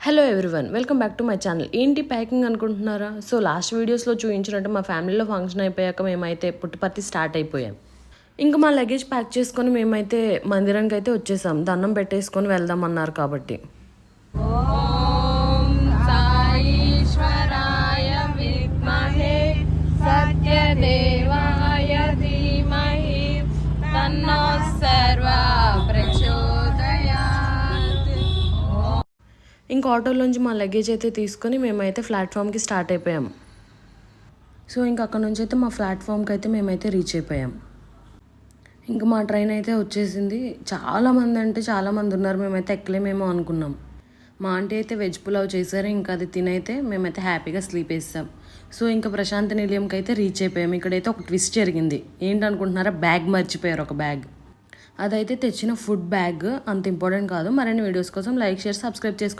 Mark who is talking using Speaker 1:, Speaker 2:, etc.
Speaker 1: Hello everyone, welcome back to my channel. ఏంటి packing అనుకుంటున్నారా? So last వీడియోస్లో చూపించినట్టు మా ఫ్యామిలీలో ఫంక్షన్ అయిపోయాక మేమైతే పుట్టుపర్తి స్టార్ట్ అయిపోయాం. ఇంకా మా లగేజ్ ప్యాక్ చేసుకొని మేమైతే మందిరానికి అయితే వచ్చేసాం. దండం పెట్టేసుకొని వెళ్దాం అన్నారు కాబట్టి.
Speaker 2: ఓం సాయీశ్వరాయ విద్మహే సత్యదేవాయ ధీమహి తన్నో సర్వా ప్రచోదయాత్.
Speaker 1: ఇంకా ఆటోలోంచి మా లగేజ్ అయితే తీసుకొని మేమైతే ప్లాట్ఫామ్కి స్టార్ట్ అయిపోయాం. సో ఇంకా అక్కడ నుంచి అయితే మా ప్లాట్ఫామ్కి అయితే మేమైతే రీచ్ అయిపోయాం. ఇంకా మా ట్రైన్ అయితే వచ్చేసింది. చాలామంది అంటే చాలామంది ఉన్నారు. మేమైతే ఎక్కలేమేమో అనుకున్నాం. మా ఆంటీ అయితే వెజ్ పులావ్ చేశారు. ఇంకా అది తినైతే మేమైతే హ్యాపీగా స్లీప్ వేస్తాం. సో ఇంకా ప్రశాంతి నిలయంకి అయితే రీచ్ అయిపోయాం. ఇక్కడైతే ఒక ట్విస్ట్ జరిగింది. ఏంటనుకుంటున్నారా? బ్యాగ్ మర్చిపోయారు, ఒక బ్యాగ్. అదైతే తెచ్చిన ఫుడ్ బ్యాగ్. అంత ఇంపార్టెంట్ కాదు. మరిన్ని వీడియోస్ కోసం లైక్, షేర్, సబ్స్క్రైబ్ చేసుకోండి.